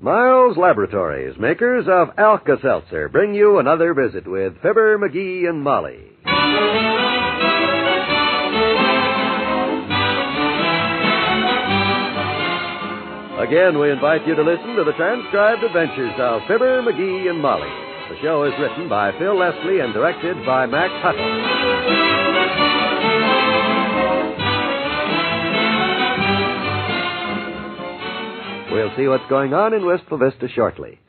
Miles Laboratories, makers of Alka-Seltzer, bring you another visit with Fibber McGee and Molly. Again, we invite you to listen to the transcribed adventures of Fibber McGee and Molly. The show is written by Phil Leslie and directed by Max Hutton. We'll see what's going on in Wistful Vista shortly.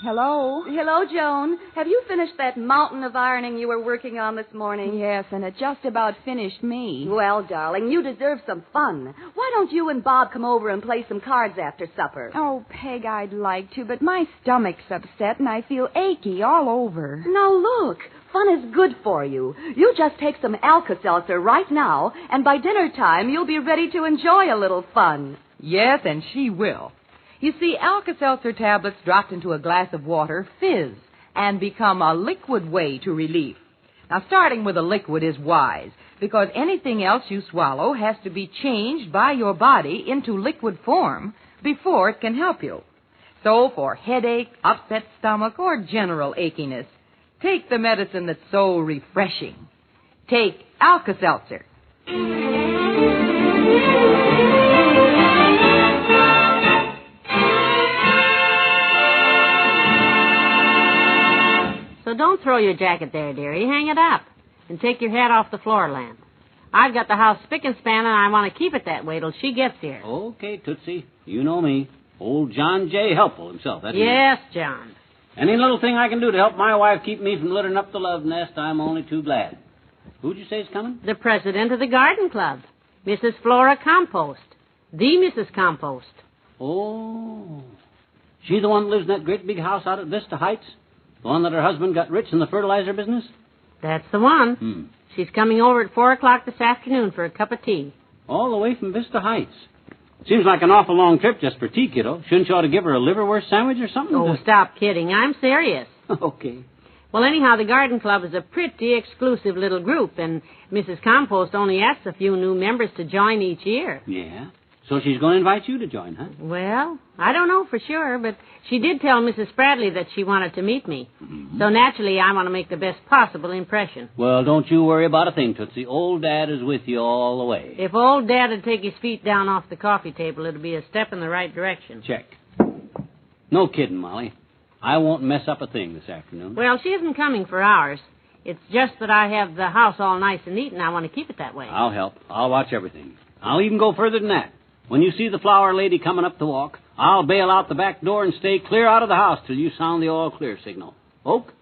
Hello? Hello, Joan. Have you finished that mountain of ironing you were working on this morning? Yes, and it just about finished me. Well, darling, you deserve some fun. Why don't you and Bob come over and play some cards after supper? Oh, Peg, I'd like to, but my stomach's upset and I feel achy all over. Now, look. Fun is good for you. You just take some Alka-Seltzer right now, and by dinner time, you'll be ready to enjoy a little fun. Yes, and she will. You see, Alka-Seltzer tablets dropped into a glass of water fizz and become a liquid way to relief. Now, starting with a liquid is wise, because anything else you swallow has to be changed by your body into liquid form before it can help you. So, for headache, upset stomach, or general achiness, take the medicine that's so refreshing. Take Alka-Seltzer. So don't throw your jacket there, dearie. Hang it up. And take your hat off the floor, Lamb. I've got the house spick and span, and I want to keep it that way till she gets here. Okay, Tootsie. You know me. Old John J. Helpful himself. That's yes, John. Any little thing I can do to help my wife keep me from littering up the love nest, I'm only too glad. Who'd you say is coming? The president of the garden club, Mrs. Flora Compost. The Mrs. Compost. Oh. She the one that lives in that great big house out at Vista Heights? The one that her husband got rich in the fertilizer business? That's the one. She's coming over at 4 o'clock this afternoon for a cup of tea. All the way from Vista Heights. Seems like an awful long trip just for tea, kiddo. Shouldn't you ought to give her a liverwurst sandwich or something? Oh, stop kidding. I'm serious. Okay. Well, anyhow, the garden club is a pretty exclusive little group, and Mrs. Compost only asks a few new members to join each year. Yeah? So she's going to invite you to join, huh? Well, I don't know for sure, but she did tell Mrs. Spradley that she wanted to meet me. So naturally, I want to make the best possible impression. Well, don't you worry about a thing, Tootsie. Old Dad is with you all the way. If old Dad would take his feet down off the coffee table, it'd be a step in the right direction. Check. No kidding, Molly. I won't mess up a thing this afternoon. Well, she isn't coming for hours. It's just that I have the house all nice and neat, and I want to keep it that way. I'll help. I'll watch everything. I'll even go further than that. When you see the flower lady coming up the walk, I'll bail out the back door and stay clear out of the house till you sound the all clear signal. Oak?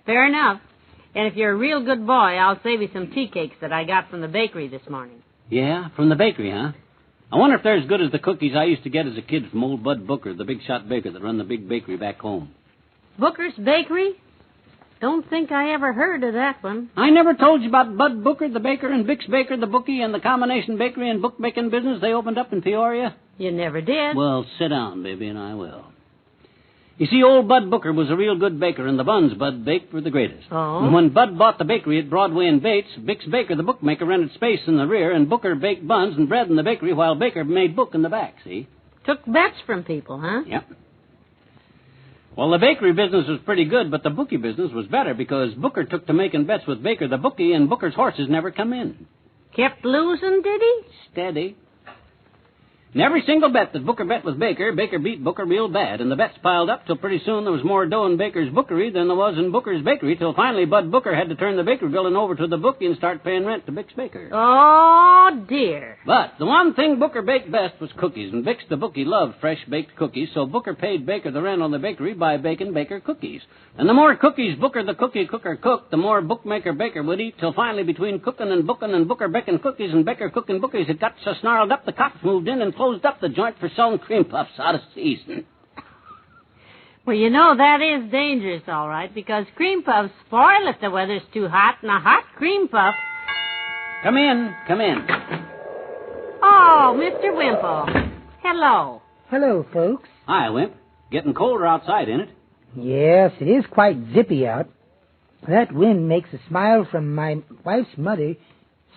Fair enough. And if you're a real good boy, I'll save you some tea cakes that I got from the bakery this morning. Yeah, from the bakery, huh? I wonder if they're as good as the cookies I used to get as a kid from old Bud Booker, the big shot baker that run the big bakery back home. Booker's Bakery? Don't think I ever heard of that one. I never told you about Bud Booker, the baker, and Bix Baker, the bookie, and the combination bakery and bookmaking business they opened up in Peoria? You never did. Well, sit down, baby, and I will. You see, old Bud Booker was a real good baker, and the buns Bud baked were the greatest. Oh? And when Bud bought the bakery at Broadway and Bates, Bix Baker, the bookmaker, rented space in the rear, and Booker baked buns and bread in the bakery while Baker made book in the back, see? Took bets from people, huh? Yep. Well, the bakery business was pretty good, but the bookie business was better because Booker took to making bets with Baker, the bookie, and Booker's horses never come in. Kept losing, did he? Steady. And every single bet that Booker bet with Baker, Baker beat Booker real bad, and the bets piled up till pretty soon there was more dough in Baker's bookery than there was in Booker's bakery, till finally Bud Booker had to turn the bakery building over to the bookie and start paying rent to Bix Baker. Oh, dear. But the one thing Booker baked best was cookies, and Bix the bookie loved fresh-baked cookies, so Booker paid Baker the rent on the bakery by baking Baker cookies. And the more cookies Booker the cookie cooker cooked, the more bookmaker Baker would eat, till finally between cooking and booking and Booker baking cookies and Baker cooking bookies, it got so snarled up the cops moved in and closed up the joint for selling cream puffs out of season. Well, you know, that is dangerous, all right, because cream puffs spoil if the weather's too hot, and a hot cream puff... Come in, come in. Oh, Mr. Wimple. Hello. Hello, folks. Hi, Wimp. Getting colder outside, ain't it? Yes, it is quite zippy out. That wind makes a smile from my wife's mother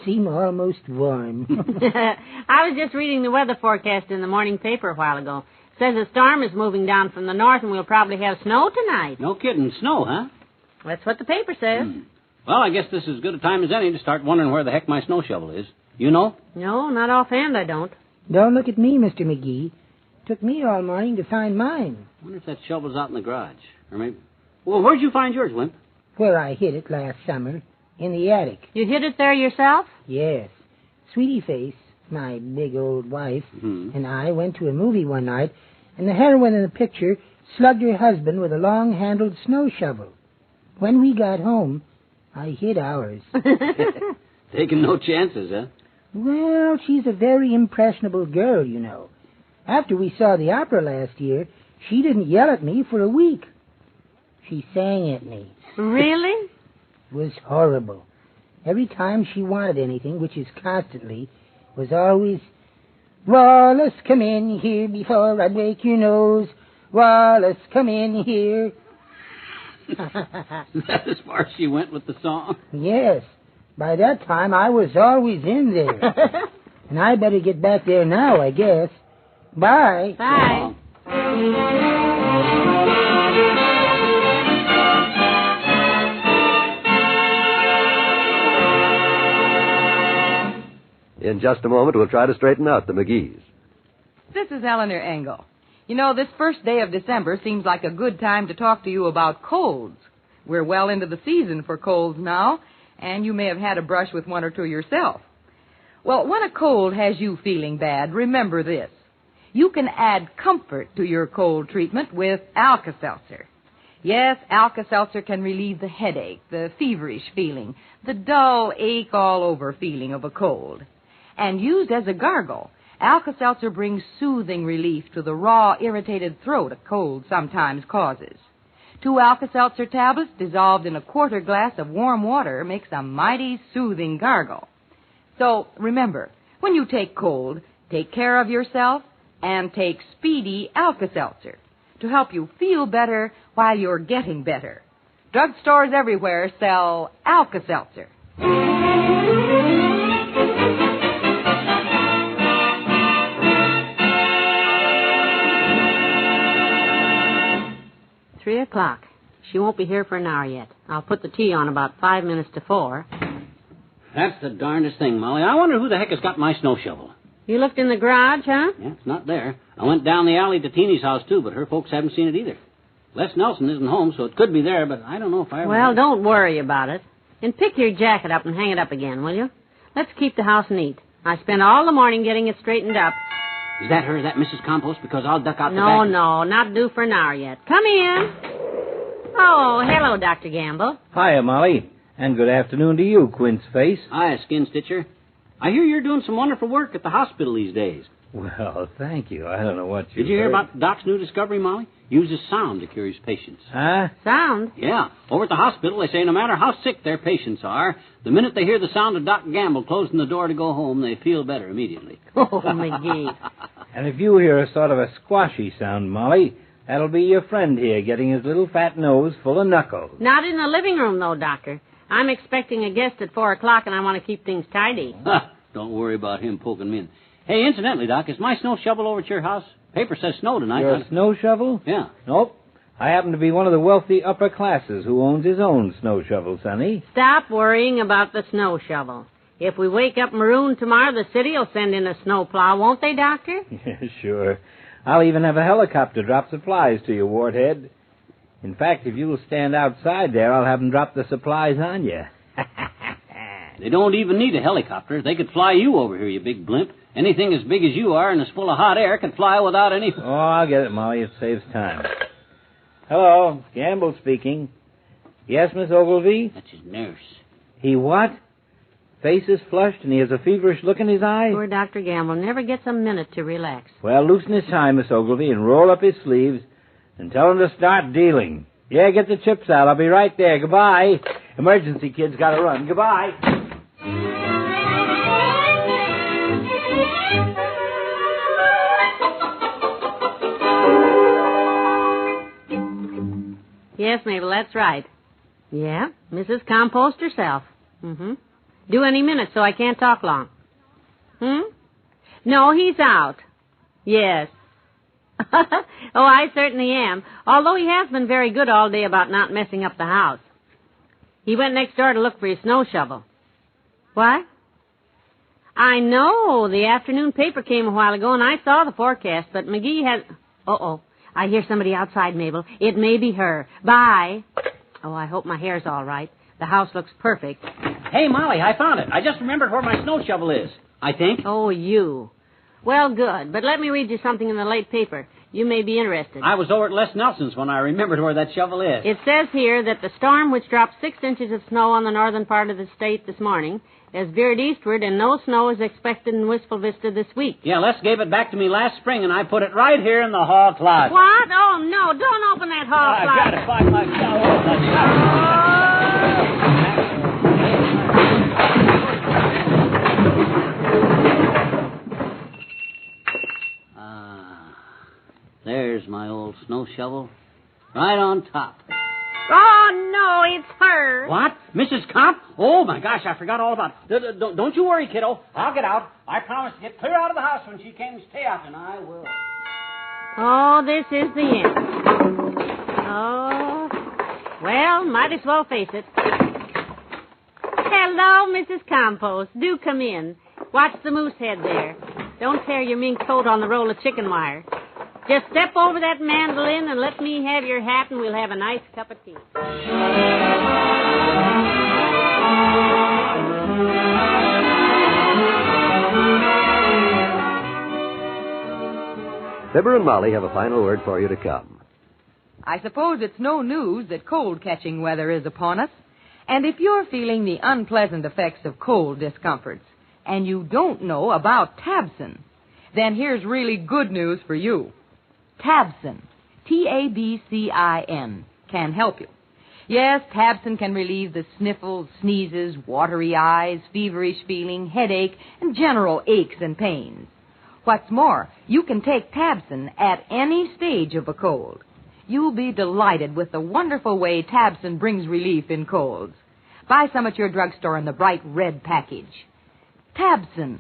Seem almost warm. I was just reading the weather forecast in the morning paper a while ago. Says a storm is moving down from the north and we'll probably have snow tonight. No kidding. Snow, huh? That's what the paper says. Well, I guess this is as good a time as any to start wondering where the heck my snow shovel is. You know? No, not offhand I don't. Don't look at me, Mr. McGee. Took me all morning to find mine. I wonder if that shovel's out in the garage. Or maybe... Well, where'd you find yours, Wimp? Where I hid it last summer. In the attic. You hid it there yourself? Yes. Sweetie Face, my big old wife, and I went to a movie one night, and the heroine in the picture slugged her husband with a long-handled snow shovel. When we got home, I hid ours. Taking no chances, huh? Well, she's a very impressionable girl, you know. After we saw the opera last year, she didn't yell at me for a week. She sang at me. Really? It was horrible. Every time she wanted anything, which is constantly, was always, Wallace, come in here before I break your nose. Wallace, come in here. That's as far as she went with the song? Yes. By that time, I was always in there. And I better get back there now, I guess. Bye. Bye. In just a moment, we'll try to straighten out the McGees. This is Eleanor Engel. You know, this first day of December seems like a good time to talk to you about colds. We're well into the season for colds now, and you may have had a brush with one or two yourself. Well, when a cold has you feeling bad, remember this. You can add comfort to your cold treatment with Alka-Seltzer. Yes, Alka-Seltzer can relieve the headache, the feverish feeling, the dull ache-all-over feeling of a cold. And used as a gargle, Alka-Seltzer brings soothing relief to the raw, irritated throat a cold sometimes causes. 2 Alka-Seltzer tablets dissolved in a quarter glass of warm water makes a mighty soothing gargle. So, remember, when you take cold, take care of yourself and take Speedy Alka-Seltzer to help you feel better while you're getting better. Drugstores everywhere sell Alka-Seltzer. Three o'clock. She won't be here for an hour yet. I'll put the tea on about 5 minutes to 4. That's the darndest thing, Molly. I wonder who the heck has got my snow shovel. You looked in the garage, huh? Yeah, it's not there. I went down the alley to Teeny's house, too, but her folks haven't seen it either. Les Nelson isn't home, so it could be there, but I don't know if I ever... Well, don't worry about it. And pick your jacket up and hang it up again, will you? Let's keep the house neat. I spent all the morning getting it straightened up. Is that her, that Mrs. Compost? Because I'll duck out the No, back. no, not due for an hour yet. Come in. Oh, hello, Dr. Gamble. Hiya, Molly. And good afternoon to you, Quince Face. Hi, Skin Stitcher. I hear you're doing some wonderful work at the hospital these days. Well, thank you. I don't know what you Did you hear about Doc's new discovery, Molly? Uses sound to cure his patients. Huh? Sound? Yeah. Over at the hospital, they say no matter how sick their patients are, the minute they hear the sound of Doc Gamble closing the door to go home, they feel better immediately. Oh, McGee. And if you hear a sort of a squashy sound, Molly, that'll be your friend here getting his little fat nose full of knuckles. Not in the living room, though, Doctor. I'm expecting a guest at 4 o'clock, and I want to keep things tidy. Don't worry about him poking me in. Hey, incidentally, Doc, is my snow shovel over at your house? Paper says snow tonight. Your snow shovel? Yeah. Nope. I happen to be one of the wealthy upper classes who owns his own snow shovel, Sonny. Stop worrying about the snow shovel. If we wake up marooned tomorrow, the city will send in a snow plow, won't they, Doctor? Yeah, sure. I'll even have a helicopter drop supplies to you, Warthead. In fact, if you'll stand outside there, I'll have them drop the supplies on you. They don't even need a helicopter. They could fly you over here, you big blimp. Anything as big as you are and as full of hot air can fly without any... Oh, I'll get it, Molly. It saves time. Hello, Gamble speaking. Yes, Miss Ogilvy? That's his nurse. He what? Face is flushed and he has a feverish look in his eye? Poor Dr. Gamble never gets a minute to relax. Well, loosen his tie, Miss Ogilvy, and roll up his sleeves and tell him to start dealing. Yeah, get the chips out. I'll be right there. Goodbye. Emergency kid's got to run. Goodbye. Yes, Mabel, that's right. Yeah, Mrs. Compost herself. Mm-hmm. Due any minute, so I can't talk long. No, he's out. Yes. Oh, I certainly am. Although he has been very good all day about not messing up the house. He went next door to look for his snow shovel. What? I know. The afternoon paper came a while ago, and I saw the forecast, but McGee has... Uh-oh. I hear somebody outside, Mabel. It may be her. Bye. Oh, I hope my hair's all right. The house looks perfect. Hey, Molly, I found it. I just remembered where my snow shovel is, I think. Oh, you. Well, good. But let me read you something in the late paper. You may be interested. I was over at Les Nelson's when I remembered where that shovel is. It says here that the storm which dropped 6 inches of snow on the northern part of the state this morning has veered eastward, and no snow is expected in Wistful Vista this week. Yeah, Les gave it back to me last spring, and I put it right here in the hall closet. What? Oh, no. Don't open that hall closet. I've got to find my shovel. There's my old snow shovel. Right on top. Oh, no, it's her. What? Mrs. Comp? Oh, my gosh, I forgot all about it. Don't you worry, kiddo. I'll get out. I promise to get clear out of the house when she can stay out, and I will. Oh, this is the end. Oh, well, might as well face it. Hello, Mrs. Compost. Do come in. Watch the moose head there. Don't tear your mink coat on the roll of chicken wire. Just step over that mandolin and let me have your hat, and we'll have a nice cup of tea. Fibber and Molly have a final word for you to come. I suppose it's no news that cold-catching weather is upon us. And if you're feeling the unpleasant effects of cold discomforts, and you don't know about Tabson, then here's really good news for you. Tabson, Tabcin, can help you. Yes, Tabson can relieve the sniffles, sneezes, watery eyes, feverish feeling, headache, and general aches and pains. What's more, you can take Tabson at any stage of a cold. You'll be delighted with the wonderful way Tabson brings relief in colds. Buy some at your drugstore in the bright red package. Tabson.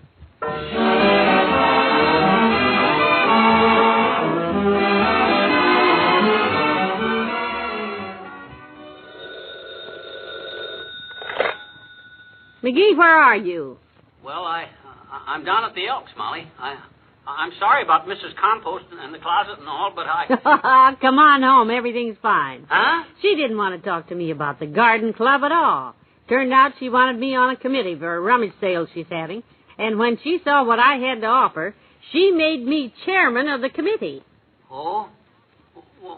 McGee, where are you? Well, I'm down at the Elks, Molly. I'm sorry about Mrs. Compost and the closet and all, but I... Come on home. Everything's fine. Huh? She didn't want to talk to me about the garden club at all. Turned out she wanted me on a committee for a rummage sale she's having. And when she saw what I had to offer, she made me chairman of the committee. Oh?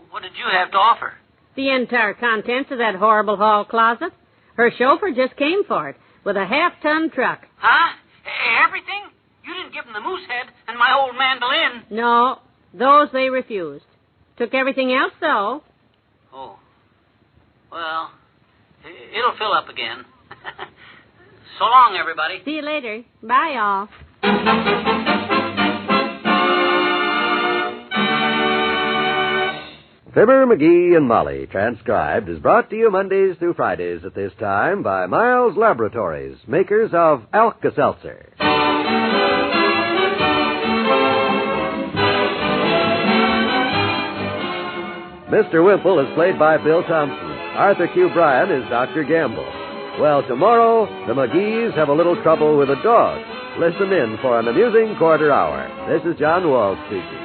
What did you have to offer? The entire contents of that horrible hall closet. Her chauffeur just came for it with a half-ton truck. Huh? Everything? You didn't give them the moose head and my old mandolin. No, those they refused. Took everything else, though. Oh. Well, it'll fill up again. So long, everybody. See you later. Bye, all. Fibber McGee and Molly, transcribed, is brought to you Mondays through Fridays at this time by Miles Laboratories, makers of Alka-Seltzer. Mr. Wimple is played by Bill Thompson. Arthur Q. Bryan is Dr. Gamble. Well, tomorrow, the McGees have a little trouble with a dog. Listen in for an amusing quarter hour. This is John Wall speaking.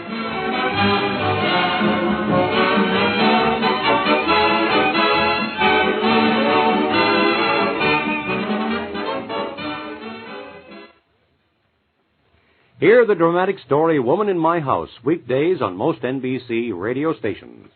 Hear the dramatic story Woman in My House, weekdays on most NBC radio stations.